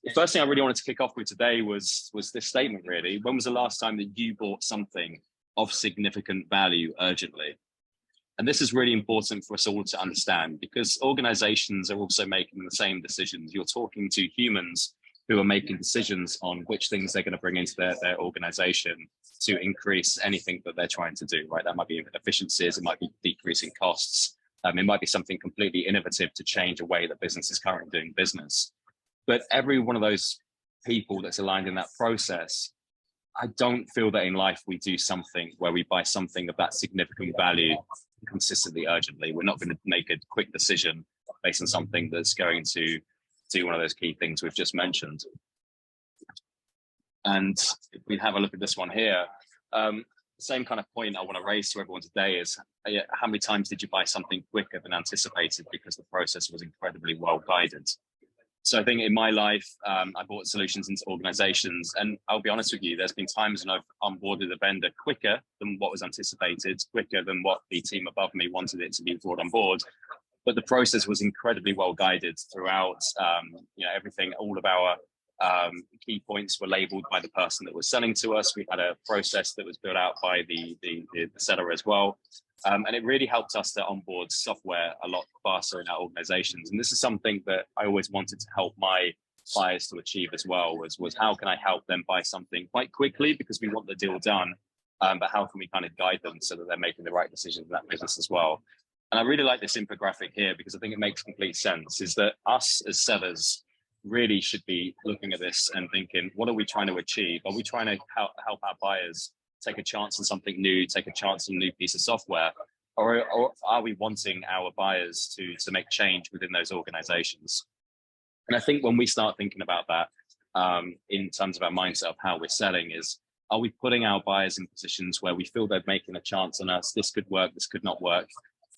The first thing I really wanted to kick off with today was this statement, really. When was the last time that you bought something of significant value urgently? And this is really important for us all to understand, because organizations are also making the same decisions. You're talking to humans who are making decisions on which things they're going to bring into their organization to increase anything that they're trying to do, right? That might be efficiencies, it might be decreasing costs, it might be something completely innovative to change a way that business is currently doing business. But every one of those people that's aligned in that process, I don't feel that in life we do something where we buy something of that significant value consistently, urgently. We're not going to make a quick decision based on something that's going to do one of those key things we've just mentioned. And if we have a look at this one here, same kind of point I want to raise to everyone today is how many times did you buy something quicker than anticipated because the process was incredibly well guided? So I think in my life, I bought solutions into organizations, and I'll be honest with you, there's been times when I've onboarded a vendor quicker than what was anticipated, quicker than what the team above me wanted it to be brought on board. But the process was incredibly well guided throughout. Everything, all of our key points were labeled by the person that was selling to us. We had a process that was built out by the seller as well. And it really helped us to onboard software a lot faster in our organizations. And this is something that I always wanted to help my buyers to achieve as well, was how can I help them buy something quite quickly because we want the deal done, but how can we kind of guide them so that they're making the right decisions in that business as well. And I really like this infographic here because I think it makes complete sense, is that us as sellers really should be looking at this and thinking, what are we trying to achieve? Are we trying to help our buyers take a chance on something new, take a chance on a new piece of software, or are we wanting our buyers to make change within those organizations? And I think when we start thinking about that in terms of our mindset of how we're selling is, are we putting our buyers in positions where we feel they're making a chance on us, this could work, this could not work,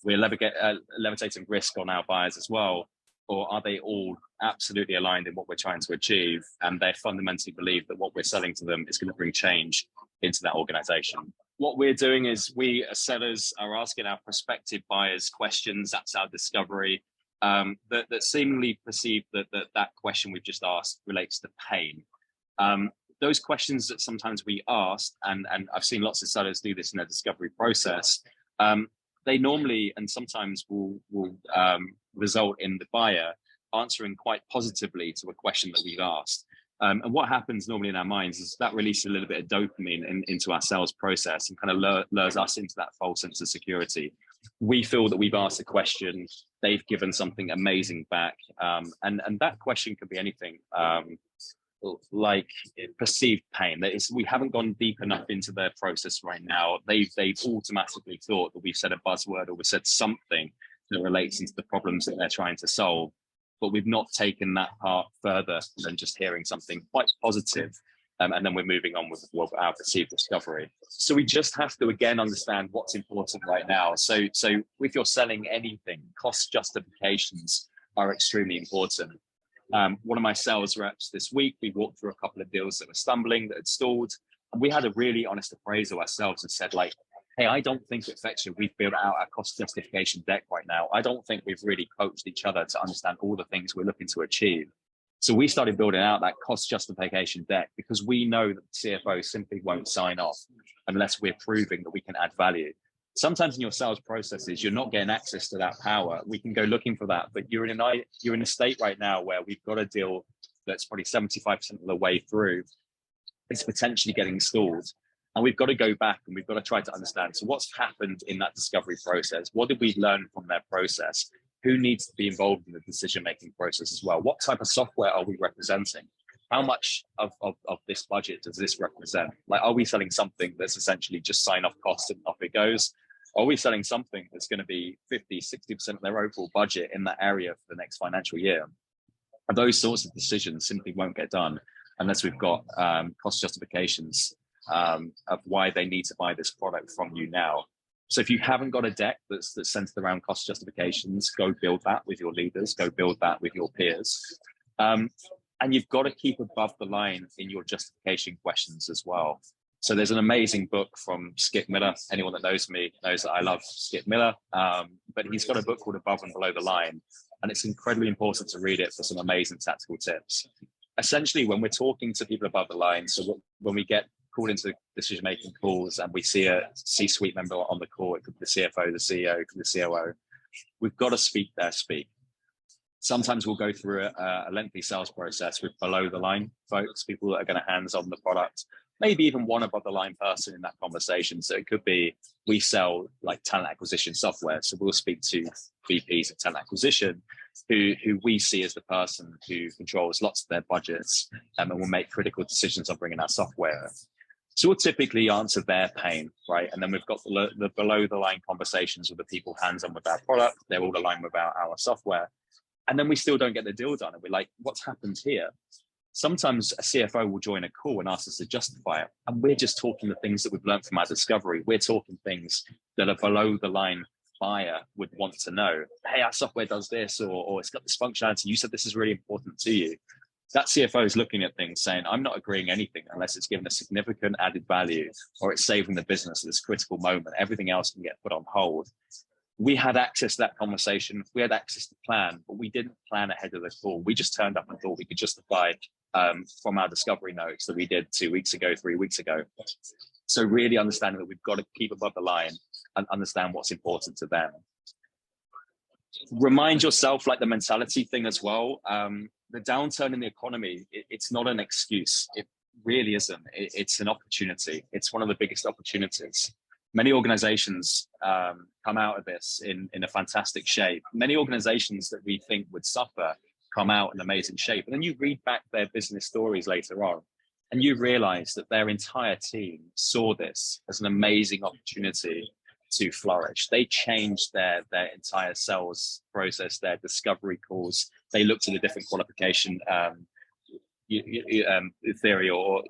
we're levitating risk on our buyers as well, or are they all absolutely aligned in what we're trying to achieve and they fundamentally believe that what we're selling to them is going to bring change into that organization? What we're doing is we as sellers are asking our prospective buyers questions. That's our discovery, that seemingly perceive that question we've just asked relates to pain. Those questions that sometimes we ask, and I've seen lots of sellers do this in their discovery process, they normally and sometimes will result in the buyer answering quite positively to a question that we've asked. And what happens normally in our minds is that releases a little bit of dopamine into our sales process and kind of lures us into that false sense of security. We feel that we've asked a question, they've given something amazing back. And that question could be anything, like perceived pain. That is, we haven't gone deep enough into their process right now. They've automatically thought that we've said a buzzword or we've said something that relates into the problems that they're trying to solve, but we've not taken that part further than just hearing something quite positive, and then we're moving on with our perceived discovery. So we just have to again understand what's important right now. So if you're selling anything, cost justifications are extremely important. One of my sales reps this week, we walked through a couple of deals that were stumbling, that had stalled, and we had a really honest appraisal ourselves and said, like, hey, I don't think at Fetcher we've built out our cost justification deck right now. I don't think we've really coached each other to understand all the things we're looking to achieve. So we started building out that cost justification deck because we know that the CFO simply won't sign off unless we're proving that we can add value. Sometimes in your sales processes, you're not getting access to that power. We can go looking for that, but you're in a state right now where we've got a deal that's probably 75% of the way through. It's potentially getting stalled. And we've got to go back and we've got to try to understand, so what's happened in that discovery process? What did we learn from their process? Who needs to be involved in the decision-making process as well? What type of software are we representing? How much of this budget does this represent? Like, are we selling something that's essentially just sign off costs and off it goes? Are we selling something that's going to be 50, 60% of their overall budget in that area for the next financial year? And those sorts of decisions simply won't get done unless we've got cost justifications of why they need to buy this product from you now. So if you haven't got a deck that's centered around cost justifications, go build that with your leaders, go build that with your peers. And you've got to keep above the line in your justification questions as well. So there's an amazing book from Skip Miller. Anyone that knows me knows that I love Skip Miller, but he's got a book called Above and Below the Line. And it's incredibly important to read it for some amazing tactical tips. essentially when we're talking to people above the line, so when we get called into decision-making calls and we see a C-suite member on the call, it could be the CFO, the CEO, it could be the COO, we've got to speak their speak. Sometimes we'll go through a lengthy sales process with below the line folks, people that are going to hands on the product, maybe even one above the line person in that conversation. So it could be, we sell like talent acquisition software. So we'll speak to VPs of talent acquisition who we see as the person who controls lots of their budgets and will make critical decisions on bringing that software. So we'll typically answer their pain, right? And then we've got the below the line conversations with the people hands on with our product. They're all aligned with our software. And then we still don't get the deal done. And we're like, what's happened here? Sometimes a CFO will join a call and ask us to justify it. And we're just talking the things that we've learned from our discovery. We're talking things that a below the line buyer would want to know. Hey, our software does this, or it's got this functionality. You said this is really important to you. That CFO is looking at things saying, I'm not agreeing anything unless it's given a significant added value or it's saving the business at this critical moment. Everything else can get put on hold. We had access to that conversation. We had access to plan, but we didn't plan ahead of the call. We just turned up and thought we could justify from our discovery notes that we did 2 weeks ago, 3 weeks ago. So really understanding that we've got to keep above the line and understand what's important to them. Remind yourself, like the mentality thing as well. The downturn in the economy, it's not an excuse. It really isn't. It's an opportunity. It's one of the biggest opportunities. Many organizations come out of this in a fantastic shape. Many organizations that we think would suffer come out in amazing shape. And then you read back their business stories later on, and you realize that their entire team saw this as an amazing opportunity to flourish. They changed their entire sales process, their discovery calls. They looked at a different qualification theory, or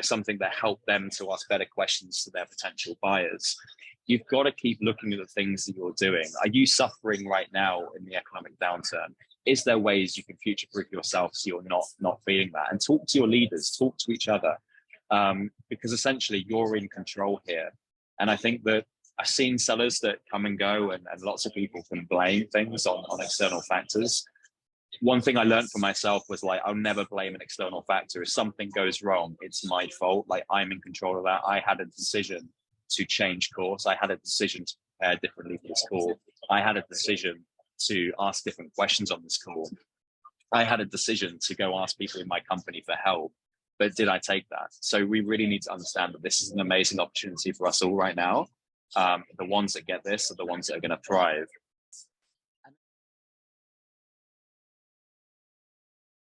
something that helped them to ask better questions to their potential buyers. You've got to keep looking at the things that you're doing. Are you suffering right now in the economic downturn? Is there ways you can future-proof yourself so you're not feeling that? And talk to your leaders, talk to each other, because essentially you're in control here. And I think that I've seen sellers that come and go, and lots of people can blame things on external factors. One thing I learned for myself was, like, I'll never blame an external factor. If something goes wrong, it's my fault. Like, I'm in control of that. I had a decision to change course. I had a decision to prepare differently for this call. I had a decision to ask different questions on this call. I had a decision to go ask people in my company for help. But did I take that? So we really need to understand that this is an amazing opportunity for us all right now. The ones that get this are the ones that are going to thrive.